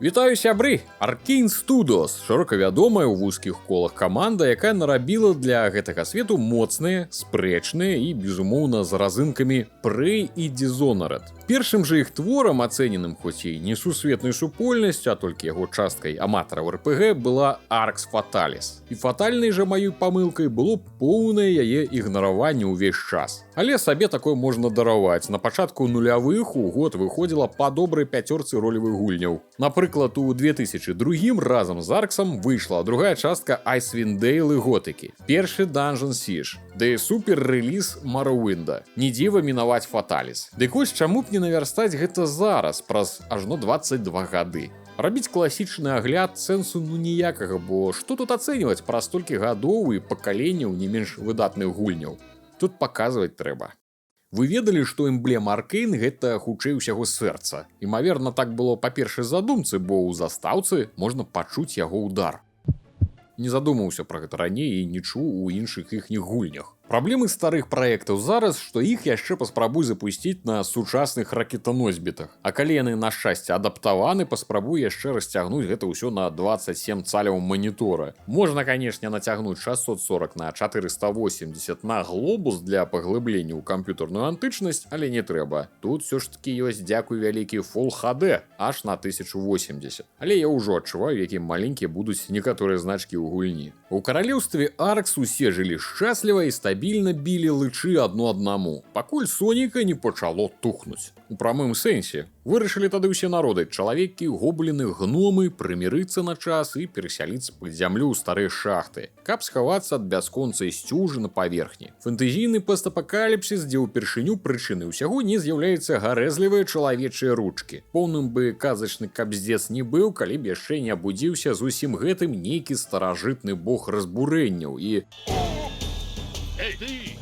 Вітаю сябры! Arkane Studios, шырока вядомая ў вузкіх колах каманда, якая нарабіла для гэтага свету моцныя, спрэчныя і, безумоўна, з разынкамі Prey і Dishonored. Першым жа іх творам, ацэненым хоць і не сусветнай супольнасцю, а толькі яго часткай аматараў РПГ, была Arx Fatalis. І фатальнай жа маёй памылкай было поўнае яе ігнараванне ўвесь час. Але сабе такое можна дараваць. На пачатку нулявых у год выходзіла па добрай пяцёрцы ролевых гульняў. Напрыклад, у 2002 разам з Арксам выйшла другая частка Icewind Dale і Готыкі, першы Dungeon Siege, ды супер-рэліз Morrowinda. Не дзіва мінаваць Fatalis. Дык вось чаму б не навярстаць гэта зараз, праз ажно 22 гады. Рабіць класічны агляд сэнсу ніякага, бо што тут ацэньваць праз столькі гадоў і пакаленняў не менш выдатных гульняў? Тут паказваць трэба. Вы ведалі, што эмблема Arkane гэта хутчэй усяго сэрца. Імаверна, так было па першай задумцы, бо ў застаўцы можна пачуць яго ўдар. Не задумаўся пра гэта раней і не чуў у іншых іхніх гульнях. Праблемы старых праектаў зараз, што іх яшчэ паспрабуй запусціць на сучасных ракетаносьбітах. А калі яны, на шчасце, адаптаваны, паспрабуй яшчэ расцягнуць гэта ўсё на 27 цаляў манітора. Можна, канешне, нацягнуць 640 на 480 на глобус для паглыблення ў камп'ютарную антычнасць, але не трэба. Тут все ж таки ёсць, дзякуй вялікі, Full HD, аж на 1080. Але я ўжо адчуваю, якім маленькія будуць некаторыя значкі ў гульні. У каралеўстве Аркс усе жылі шчасліва і стабільна білі лычы адно аднаму, пакуль Соніка не пачало тухнуць. У прамым сэнсе. Вырашылі тады ўсе народы, чалавекі, гобліны, гномы, прымірыцца на час і перасяліцца пад зямлю ў старыя шахты, каб схавацца ад бясконцай сцюжы на паверхні. Фэнтэзійны постапакаліпсіс, дзе ўпершыню прычыны ўсяго не з'яўляюцца гарэзлівыя чалавечыя ручкі. Поўным бы казачны кабздец не быў, калі б яшчэ не абудзіўся з усім гэтым нейкі старажытны бог разбурэнняў і... Эй, ты!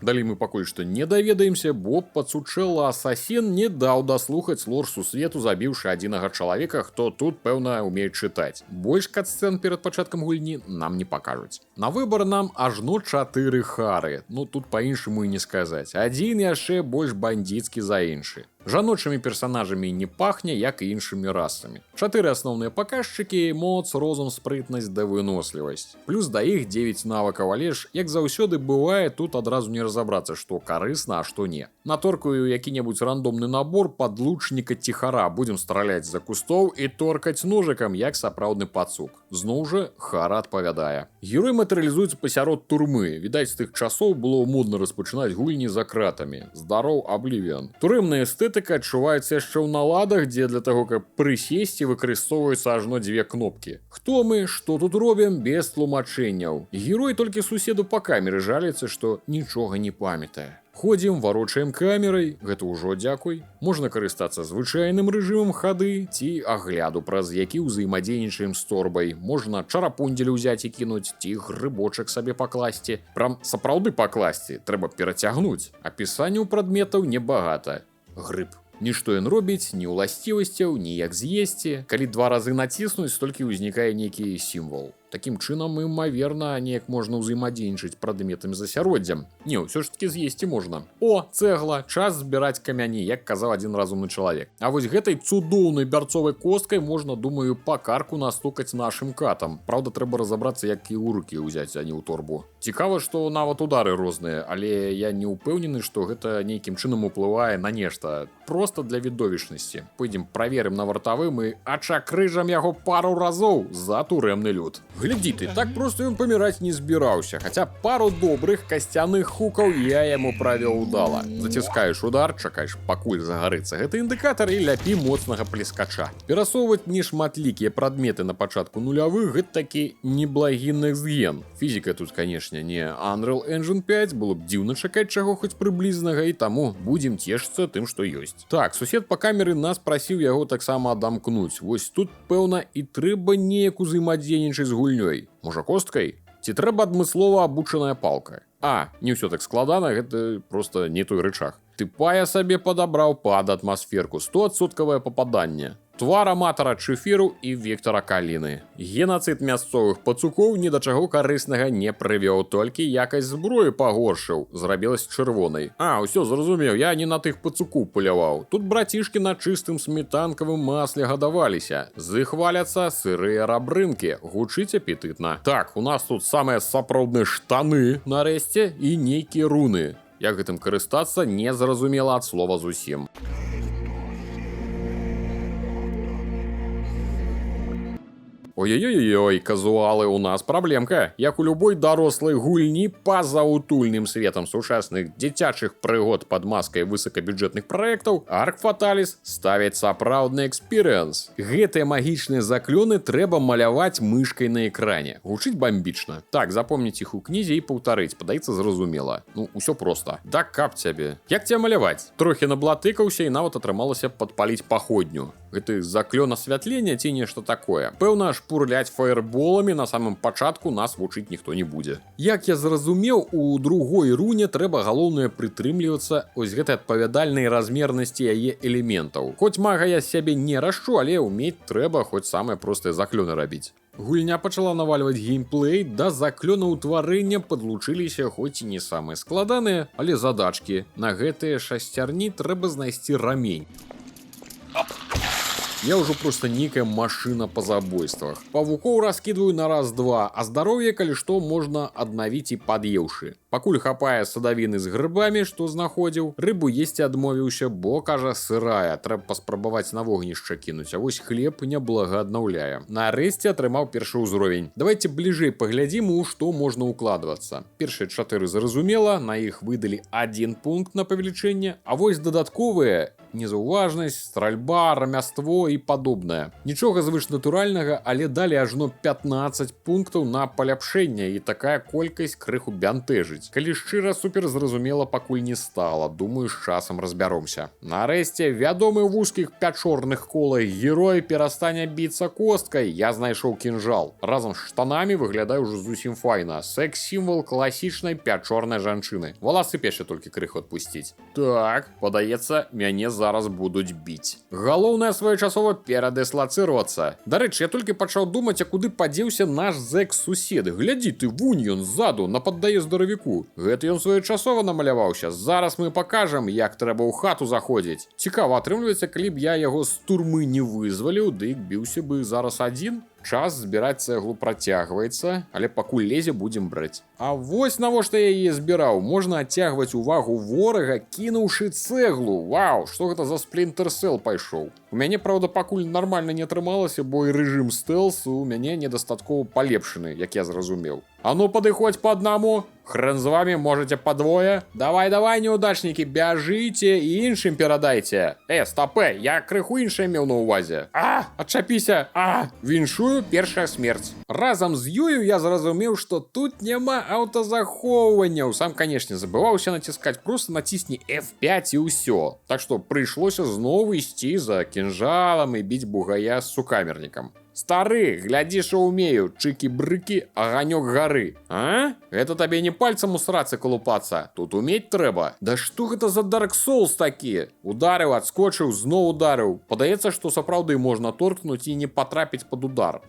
Далей мы пакуль што не даведаемся, бо пацучэла асасін не даў даслухаць лор сусвету, забіўшы адзінага чалавека, хто тут, пэўна, умее чытаць. Больш кат-сцэн перад пачаткам гульні нам не пакажуць. На выбар нам ажно 4 хары. Ну, тут па-іншаму і не сказаць. Адзін яшчэ больш бандзіцкі за іншы. Жаночымі персанажамі не пахне, як і іншымі расамі. 4 асноўныя паказчыкі: моц, розум, спрытнасць да вынослівасць. Плюс да іх 9 навыкаў, але ж, як заўсёды бывае, тут адразу не разабрацца, што карысна, а што не. Наторкаю які-небудзь рандомны набор падлучніка ціхара, будзем страляць за кустоў і торкаць ножыкам, як сапраўдны пацук. Зноў жа, хара адпавядае. Герой матэрыялізуецца пасярод турмы. Відаць, з тых часоў было модна распачынаць гульні за кратамі. Здароў, Oblivion. Турэмная эстэтыка адчуваецца яшчэ ў наладах, дзе для таго, каб прысесці, выкарыстоўваюцца ажно 2 кнопкі. Хто мы, што тут робім, без тлумачэнняў. Герой толькі суседу па камеры жаліцца, што нічога не памятае. Ходзім, варочаем камерай, гэта ўжо дзякуй. Можна карыстацца звычайным рэжымам хады ці агляду, праз які ўзаемадзейнічаем з торбай. Можна чарапундзель узяць і кінуць, ці грыбочак сабе пакласці. Прям сапраўды пакласці, трэба перацягнуць. Апісанняў прадметаў небагата. Грыб. Нішто ён робіць, ні ўласцівасцяў, ні як з'есці. Калі 2 разы націснуць, толькі ўзнікае нейкі сімвол. Такім чынам, імаверна, неяк можна ўзаемадзейнічаць прадметамі з асяроддзям. Не, ўсё ж такі з'есці можна. О, цэгла, час збіраць камяні, як казаў адзін разумны чалавек. А вось гэтай цудоўнай бярцовай косткай можна, думаю, па карку настукаць нашым катам. Праўда, трэба разабрацца, як і ў рукі ўзяць, а не ў торбу. Цікава, што нават удары розныя, але я не ўпэўнены, што гэта нейкім чынам уплывае на нешта. Проста для відовішчнасці. Пойдзем праверым на вартавым і ачакрыжам яго пару разоў за турэмны люд. Глядзі ты, так проста ён паміраць не збіраўся, хаця пару добрых касцяных хукаў я яму правіў удала. Заціскаеш удар, чакаеш, пакуль загарыцца гэты індыкатар і ляпі моцнага плескача. Перасоўваць нешматлікія прадметы на пачатку нулявых — гэта такі неблагі next-gen. Фізіка тут, канешне, не Unreal Engine 5, было б дзіўна чакаць чаго хоць прыблізнага, і таму будзем цешыцца тым, што ёсць. Так, сусед па камеры нас прасіў яго таксама адамкнуць. Вось тут, пэўна, і трэба неяк узаемадзейнічаць з гульнёй. Можа, косткай? Ці трэба адмыслова абучаная палка? А, не ўсё так складана, гэта проста не той рычаг. Ты пая сабе падабраў пад атмасферку, 100% попаданне. Твар аматара чэфіру і Віктара Каліны. Генацыд мясцовых пацукоў ні да чаго карыснага не прывёў, толькі якасць зброі пагоршыў, зрабілась чырвонай. Усё, зразумеў, я не на тых пацукоў паляваў. Тут брацішкі на чыстым сметанкавым масле гадаваліся. З іх валяцца сырыя рабрынкі, гучыць апетытна. Так, у нас тут самыя сапраўдныя штаны, нарэшце, і нейкія руны. Як гэтым карыстацца, не зразумела ад слова зусім. Ой-ой-ой, казуалы, у нас праблемка. Як у любой дарослай гульні па-за утульным светам сучасных дзіцячых прыгод пад маскай высокабюджэтных праектаў, Ark Fatalis ставіць сапраўдны экспірыенс. Гэтыя магічныя заклёны трэба маляваць мышкай на экране. Гучыць бамбічна. Так, запомніць іх у кнізе і паўтарыць, падаецца зразумела. Усё проста. Да каб цябе. Як цябе маляваць? Трохі наблатыкаўся і нават атрымалася падпаліць паходню. Гэты заклён асвятлення ці нешта такое. Пэўна, шпурляць фаерболамі на самым пачатку нас вучыць ніхто не будзе. Як я зразумеў, у другой руне трэба галоўнае прытрымлівацца ось гэтай адпавядальнай размернасці яе элементаў. Хоць мага я сябе не рашчу, але ўмець трэба хоць самыя простыя заклёны рабіць. Гульня пачала навальваць геймплей, да заклёна ўтварэння падлучыліся хоць і не самыя складаныя, але задачкі. На гэтыя шасцярні трэба знайсці рамень. Я ўжо проста нейкая машына па забойствах. Павукоў раскідваю на раз-два, а здароўе, калі што, можна аднавіць і пад'еўшы. Пакуль хапае садавіны з грыбамі, што знаходзіў, рыбу есці адмовіўся, бо, кажа, сырая, трэба паспрабаваць на вогнішча кінуць, а вось хлеб няблага аднаўляе. Нарэшце атрымаў першы ўзровень. Давайте бліжэй паглядзім, у што можна укладвацца. Першыя 4 зразумела, на іх выдалі 1 пункт на павелічэнне, а вось дадатковыя незаўважнасць, стральба, рамяство і падобнае. Нічога звышнатуральнага, але далі ажно 15 пунктаў на паляпшэнне, і такая колькасць крыху бянтэжыць. Калі шчыра, супер зразумела пакуль не стала, думаю, з часам разбяромся. Нарэшце, вядомы ў вузкіх пячорных колах герой перастане біцца косткай, я знайшоў кінжал. Разам з штанамі выглядае ўжо зусім файна. Секс-сімвал класічнай пячорнай жанчыны. Валасы пяще толькі крыху адпусціць. Так, падаецца, мяне зараз будуць біць. Галоўнае своечасова перадыслацыравацца. Дарэчы, я толькі пачаў думаць, а куды падзеўся наш зэк-сусед. Глядзі ты, вунь ён ззаду, нападдае здаравіку. Гэта ён своечасова намаляваўся. Зараз мы пакажам, як трэба ў хату заходзіць. Цікава, атрымліваецца, калі б я яго з турмы не вызваліў, дык біўся бы зараз адзін. Час збіраць цэглу працягваецца, але пакуль лезе, будзем браць. А вось навошта я яе збіраў. Можна адцягваць увагу ворага, кінуўшы цэглу. Вау, што гэта за Splinter Cell пайшоў. У мяне, праўда, пакуль нармальна не атрымалася, бо і рэжым стэлсу у мяне недастаткова палепшаны, як я зразумеў. А ну падыходзь па аднаму. Хрен з вами, можете па двое. Давай, неудачнікі, бяжыце і іншым перадайце. Стопэ, я крыху іншае меў на ўвазе. Адчапіся. Віншую, першая смерць. Разам з ёю я зразумеў, што тут няма аўтазахоўванняў. Сам, канешне, забываўся націскаць, просто націсні F5 і ўсё. Так што прыйшлося зноў ісці за кінжалам і біць бугая з сукамернікам. Стары, глядзі, што ўмею, чыкі-брыкі, аганёк гары. Гэта табе не пальцам у срацы колупацца, тут умець трэба. Да што гэта за Dark Souls такі? Ударыў, адскочыў, зноў ударыў. Падаецца, што сапраўды можна торкнуць і не патрапіць пад удар.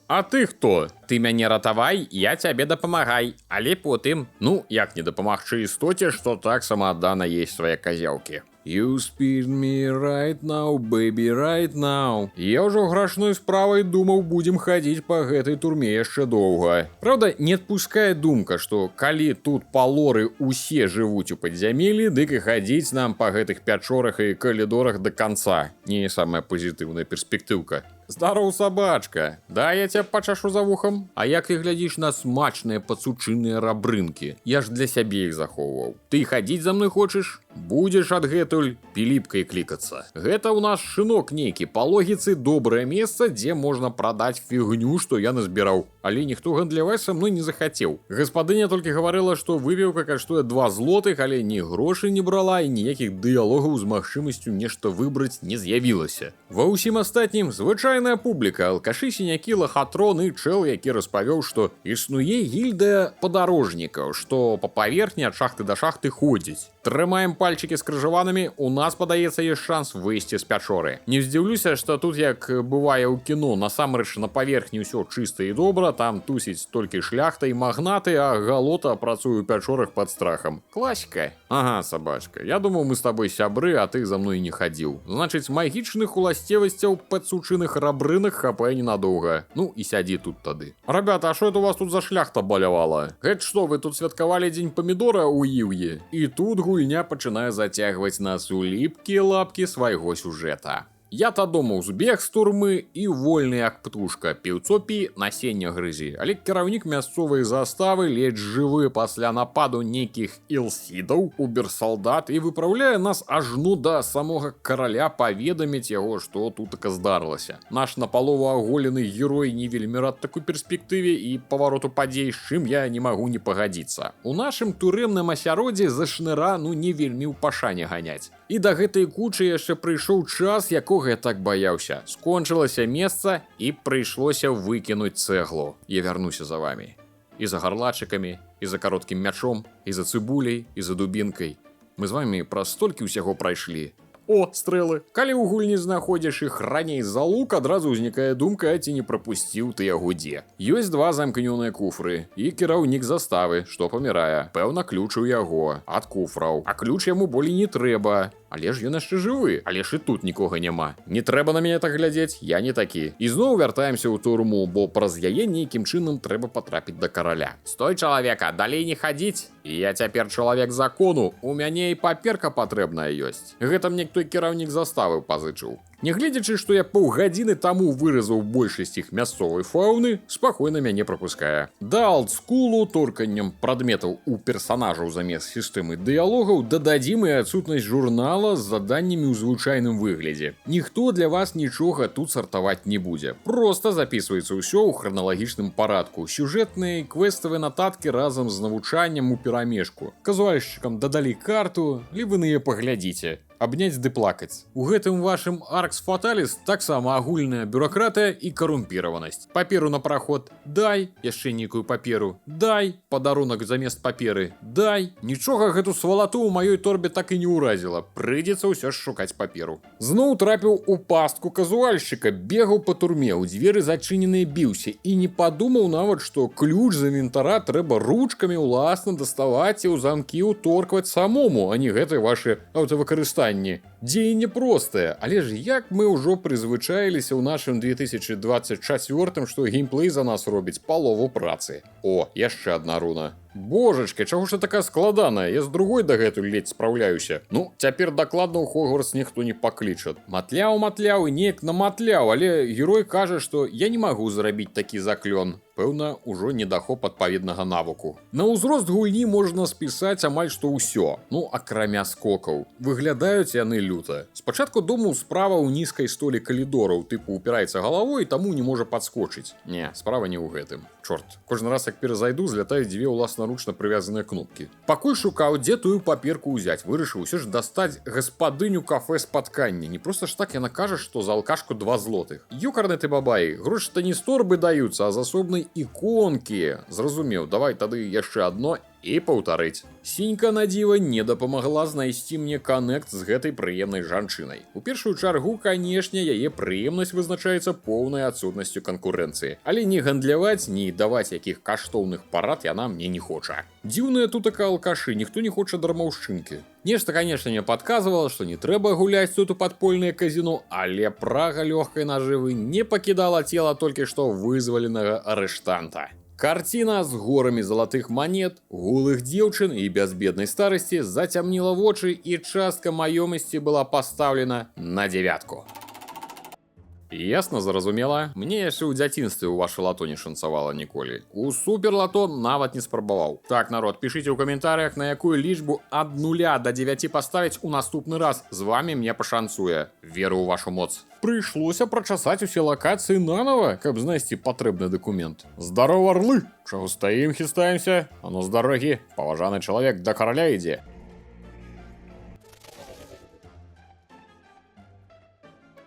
А ты хто? Ты мяне ратавай, я цябе дапамагай, але потым, як не дапамагчы істоце, што так самааддана есть свае казяўкі. You speed me right now, baby, right now. Я ўжо грашной справай думаў, будзем хадзіць па гэтай турме яшчэ доўга. Праўда, не адпускае думка, што калі тут па лоры усе жывуць у падзямелі, дык і хадзіць нам па гэтых пячорах і калідорах да канца. Не самая пазітыўная перспектыўка. Здароў, сабачка. Да, я цябе пачашу за вухам. А як ты глядзіш на смачныя пацучыныя рабрынкі? Я ж для сябе іх захоўваў. Ты хадзіць за мной хочаш? Будзеш адгэтуль піліпкай клікацца. Гэта ў нас шынок нейкі. Па логіцы добрае месца, дзе можна прадаць фігню, што я назбіраў. але ніхто гандляваць са мной не захацеў. Гаспадыня толькі гаварыла, што выпіўка каштуе 2 злотых, але ні грошай не брала і ніякіх дыялогаў з магчымасцю нешта выбраць не з'явілася. Ва ўсім астатнім звычайная публіка, алкашы, сінякі, лахатрон і чэл, які распавёў, што існуе гільдыя падарожнікаў, што па паверхні ад шахты да шахты ходзіць. Трымаем пальчыкі скрыжаванымі, у нас, падаецца, ёсць шанс выйсці з пячоры. Не здзіўлюся, што тут, як бывае ў кіно, насамрэч на паверхні ўсё чыста і добра, там тусіць толькі шляхта і магнаты, а галота працуе ў пячорах пад страхам. Класіка. Ага, сабачка, я думаў, мы з табой сябры, а ты за мной не хадзіў. Значыць, магічных уласцівасцяў пад сучыных рабрынах хапае ненадоўга. Ну і сядзі тут тады. Ребята, а што это у вас тут за шляхта балявала? Гэт што, вы тут святкавалі дзень памідора ў Іўе? І тут гульня пачынае зацягваць нас у ліпкія лапкі свайго сюжэта. Я-то думаў, збег з турмы і вольны як птушка, піўцо пі, насення грызі. Але кіраўнік мясцовай заставы ледзь жывы пасля нападу нейкіх ілсідаў, убер-салдат і выпраўляе нас ажну да самога караля паведаміць яго, што тутака здарылася. Наш напалову аголены герой не вельмі рад такой перспектыве і павароту падзей, з чым я не магу не пагадзіцца. У нашым турэмным асяроддзі за шныра не вельмі ў пашане ганяць. І да гэтай кучы яшчэ прыйшоў час, якога я так баяўся. Скончылася месца і прыйшлося выкінуць цэглу. Я вярнуся за вами. І за гарлачыкамі, і за кароткім мячом, і за цыбуляй, і за дубінкай. Мы з вамі праз столькі ўсяго прайшлі. О, стрэлы. Калі ў гульні знаходзіш іх раней за лук, адразу ўзнікае думка, ці не прапусціў ты яго дзе. Ёсць 2 замкнёныя куфры і кіраўнік заставы, што памірае. Пэўна, ключ у яго ад куфраў. А ключ яму болей не трэба. Але ж ён яшчэ жывы, але ж і тут нікога няма. Не трэба на мяне так глядзець, я не такі. І зноў вяртаемся ў турму, бо праз яе нейкім чынам трэба патрапіць да караля. Стой, чалавека, далей не хадзіць. Я цяпер чалавек закону, у мяне і паперка патрэбная ёсць. Гэта мне той кіраўнік заставы пазычыў. Нягледзячы, што я паўгадзіны таму выразаў большасць іх мясцовай фауны, спакойна мяне прапускае. Да олдскулу торканнем прадметаў у персанажаў замест сістэмы дыялогаў дададзім і адсутнасць журнала з заданнямі ў звычайным выглядзе. Ніхто для вас нічога тут сартаваць не будзе. Проста записваецца ўсё ў храналагічным парадку. Сюжэтныя квеставыя нататкі разам з навучаннем у перамешку. Казуальшчыкам дадалі карту, либо на яе паглядзіце. Абняць ды плакаць. У гэтым вашым Аркс Фаталіс таксама агульная бюракратыя і карумпіраванасць. Паперу на праход дай, яшчэ нейкую паперу дай, падарунак замест паперы дай. Нічога гэту свалату ў маёй торбе так і не ўразіла. Прыйдзецца ўсё ж шукаць паперу. Зноў трапіў у пастку казуальшчыка, бегаў па турме, у дзверы зачыненыя біўся і не падумаў нават, што ключ з інвентара трэба ручкамі ўласна даставаць і ў замкі ўторкваць самому, а не гэты вашы аўтавыкарыстанні. Дзеянне простае, але ж як мы ўжо прызвычаіліся ў нашым 2024, што геймплей за нас робіць палову працы. О, яшчэ адна руна. Божачка, чаго ж такая складаная? Я з другой дагэтуль ледзь спраўляюся. Ну, цяпер дакладна ў Хогвартс ніхто не паклічат. Матляў і неяк наматляў, але герой кажа, што я не магу зрабіць такі заклён. Пэўна, ужо недахоп адпаведнага навыку. На ўзрост гульні можна спісаць амаль што ўсё. Ну, акрамя скокаў. Выглядаюць яны люта. Спачатку думаў, справа ў нізкай столі калідораў, тыпу упіраецца галавой, таму не можа падскочыць. Не, справа не ў гэтым. Чорт, кожны раз як перазайду, злятаюць 2 ўласнаручна прывязаныя кнопкі. Пакуль шукаў, дзе тую паперку ўзяць, вырашыў усё ж дастаць гаспадыню кафе спаткання. Не проста ж так яна кажа, што за алкашку 2 злотых. Ёкарны ты бабай, грошы-то не з торбы даюцца, а з асобнай іконкі. Зразумеў, давай тады яшчэ адно і паўтарыць. Сінька на дзіва не дапамагла знайсці мне канект з гэтай прыемнай жанчынай. У першую чаргу, канешне, яе прыемнасць вызначаецца поўнай адсутнасцю канкурэнцыі. Але не гандляваць, ні даваць якіх каштоўных парад яна мне не хоча. Дзіўныя тутака алкашы, ніхто не хоча дармаўшчынкі. Нешта, канешне, мне падказвала, што не трэба гуляць тут у падпольнае казіно, але прага лёгкай нажывы не пакідала цела толькі што вызваленага арыштанта. Карціна з горамі залатых манет, гулых дзеўчын і бязбеднай старасці зацямніла вочы, і частка маёмасці была пастаўлена на 9. Ясна, зразумела. Мне яшчэ ў дзяцінстве ў ваша лато не шанцавала ніколі. У суперлато нават не спрабаваў. Так, народ, пішыце ў каментарыях, на якую лічбу ад 0 до 9 паставіць у наступны раз. З вами мне пашанцуе. Веру ў вашу моц. Прыйшлося прачасаць усе лакацыі нанова, каб знайсці патрэбны дакумент. Здарова, арлы! Чаго стаім, хістаемся? А ну з дарогі, паважаны чалавек да караля ідзе.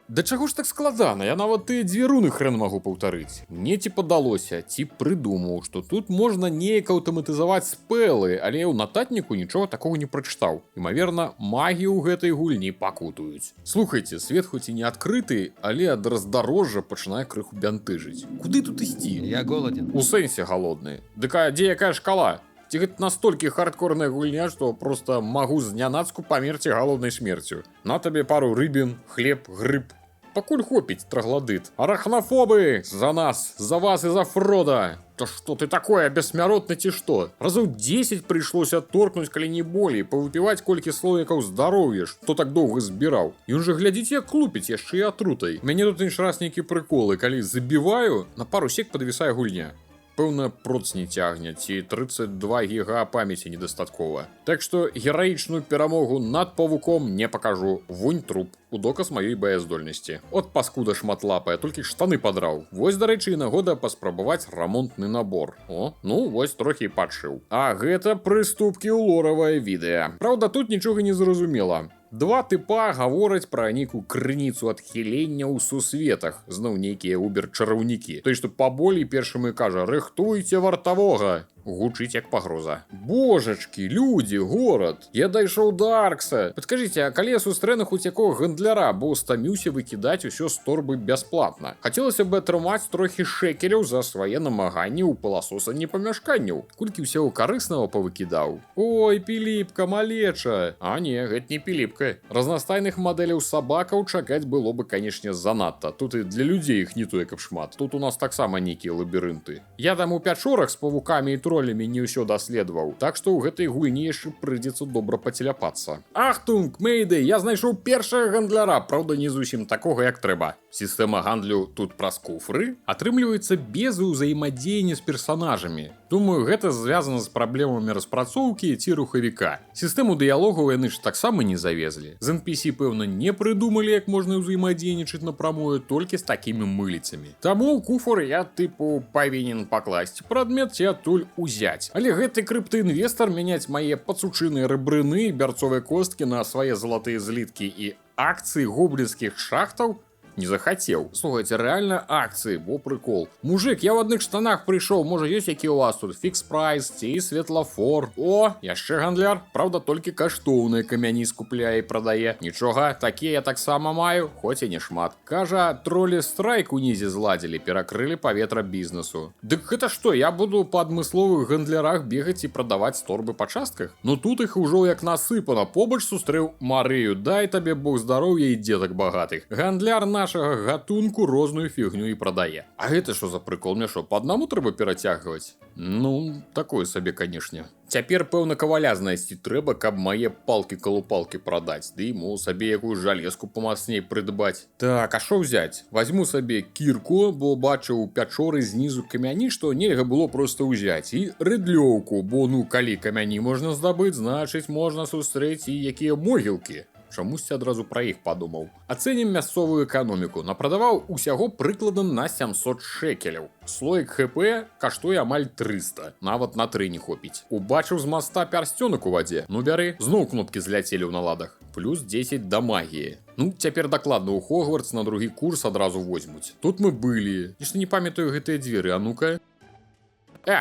Да чаго ж так складана? Я нават тыя дзве руны хрен магу паўтарыць. Мне ці падалося, ці прыдумаў, што тут можна неяк аўтаматызаваць спэлы, але ў нататніку нічога такога не прачытаў. Імаверна, магі ў гэтай гульні пакутуюць. Слухайце, свет хоць і не адкрыты, але ад раздарожжа пачынае крыху бянтыжыць. Куды тут ісці? Я голоден. У сэнсе галодны. Дык а дзе якая шкала? Ці гэта настолькі хардкорная гульня, што проста магу знянацку памерці галоднай смерцю. На табе пару рыбін, хлеб, грыб. Пакуль хопіць трагладыт. Арахнафобы! За нас! За вас і за Фрода! Да што ты такое, бессмяротны ці што? Разоў 10 прыйшлося торкнуць, калі не болей, павыпіваць колькі слоікаў здароўя, што так доўга збіраў. Ён жа глядзіць, як клупіць яшчэ і атрутай. Мяне тут іншы раз нейкі прыколы, калі забіваю, на пару сек падвісае гульня. Пэўна, проц не цягне, ці 32 гіга памяці недастаткова. Так што гераічную перамогу над павуком не пакажу. Вунь труп. У доказ маёй баяздольнасці. От паскуда шматлапая, толькі штаны падраў. Вось, дарэчы, і нагода паспрабаваць рамонтны набор. О, ну, вось трохі падшыў. А гэта прыступкі ў лоравае відэа. Праўда, тут нічога не зразумела. Два тыпа гавораць пра нейкую крыніцу адхілення ў сусветах. Зноў нейкія убер-чараўнікі. Той, што паболей першым і кажа: «Рыхтуйце вартавога». Гучыць як пагроза. Божачкі, людзі, горад. Я дайшоў да Аркса. Падкажыце, а калі я сустрэну хоць якога гандляра, бо стаміўся выкідаць усё з торбы бясплатна. Хацелася б атрымаць трохі шэкеляў за свае намаганні ў пыласосанні памяшканняў. Колькі ўсяго карыснага павыкідаў. Ой, Піліпка, малеча. А не, гэта не Піліпка. Разнастайных мадэляў сабакаў чакаць было бы, канешне, занадта. Тут і для людзей іх не тое, каб шмат. Тут у нас таксама нейкія лабірынты. Я там у пячорах з павукамі і тролямі не ўсё даследаваў, так што ў гэтай гульні яшчэ прыйдзецца добра пацеляпацца. Ахтунг, Мэйдэй, я знайшоў першага гандляра, праўда, не зусім такога, як трэба. Сістэма гандлю тут праз куфры атрымліваецца без ўзаемадзеяння з персанажамі. Думаю, гэта звязана з праблемамі распрацоўкі ці рухавіка. Сістэму дыялогаў яны ж таксама не завезлі. З NPC, пэўна, не прыдумалі, як можна ўзаемадзейнічаць напрамую толькі з такімі мыліцамі. Таму ў куфр я, тыпу, павінен пакласці прадмет ці адтуль узяць. Але гэты крыптаінвестар мяняць мае пацучыныя рыбрыны, бярцовыя косткі на свае залатыя зліткі і акцыі гоблінскіх шахтаў не захацеў. Слухайце, рэальна акцыі, бо прыкол. Мужик, я ў адных штанах прыйшоў, можа ёсць які ў вас тут фікс прайс ці светлафор. О, яшчэ гандляр, праўда, толькі каштоўныя камяні скупляе і прадае. Нічога, такія я таксама маю, хоць і не шмат. Кажа, тролі страйк унізе зладзілі, перакрылі паветра бізнесу. Дык гэта што, я буду па адмысловых гандлярах бегаць і прадаваць торбы па частках? Ну тут іх ужо як насыпана, побач сустрэў Марыю, дай табе бог здароўя і дзетак багатых. Гандляр нашага гатунку розную фігню і прадае. А гэта што за прыкол? Мне што, па аднаму трэба перацягваць? Ну, такое сабе, канешне. Цяпер, пэўна, каваля знайсці трэба, каб мае палкі-калупалкі прадаць, ды ему сабе якую жалезку памацней прыдбаць. Так, а што ўзяць? Вазьму сабе кірку, бо бачыў пячоры знізу камяні, што нельга было проста ўзяць, і рыдлёўку, бо ну калі камяні можна здабыць, значыць можна сустрэць і якія могілкі. Чамусьці адразу пра іх падумаў. Ацэнім мясцовую эканоміку. Напрадаваў усяго прыкладна на 700 шекеляў. Слоік ХП каштуе амаль 300. Нават на 3 не хопіць. Убачыў з моста пярсцёнак у вадзе. Ну бяры, зноў кнопкі зляцелі ў наладах. Плюс 10 да магіі. Ну, цяпер дакладна ў Хогвартс на другі курс адразу возьмуць. Тут мы былі. Нешта не памятаю гэтыя дзверы, а ну-ка.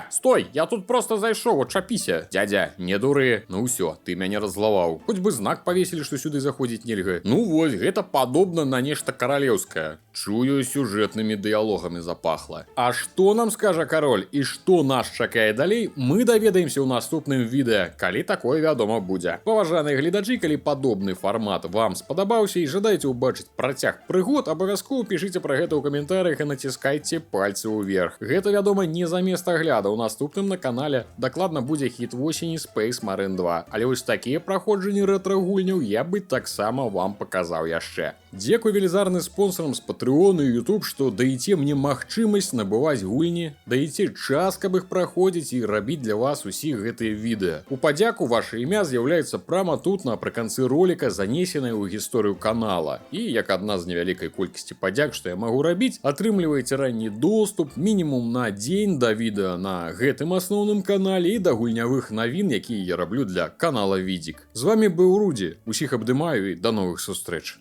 Стой, я тут просто зайшоў, адчапіся. Дядя, не дуры. Ну ўсё, ты мяне раззлаваў. Хоць бы знак павесілі, што сюды заходзіць нельга. Ну вось, гэта падобна на нешта каралеўскае. Чую, сюжэтнымі дыялогамі запахла. А што нам скажа кароль і што нас чакае далей, мы даведаемся ў наступным відэа, калі такое вядома будзе. Паважаныя гледачы, калі падобны фармат вам спадабаўся і жадаеце ўбачыць працяг прыгод, абавязкова пішыце пра гэта ў каментарыях і націскайце пальцы ўверх. Гэта, вядома, не за места гляду. У наступным на канале дакладна будзе хіт восені Space Marine 2. Але вось такія праходжанні рэтра-гульняў я бы таксама вам паказаў яшчэ. Дзякуй велізарны спонсорам з Patreon і YouTube, што даеце мне магчымасць набываць гульні, даеце час, каб іх праходзіць і рабіць для вас усіх гэтыя відэа. У падзяку ваше імя з'яўляецца прама тут напрыканцы роліка, занесенае ў гісторыю канала. І як адна з невялікай колькасці падзяк, што я магу рабіць, атрымліваеце ранні доступ мінімум на дзень да відэа на гэтым асноўным канале і да гульнявых навін, якія я раблю для канала Відзік. З вами быў Рудзі. Усіх абдымаю і да новых сустрэч.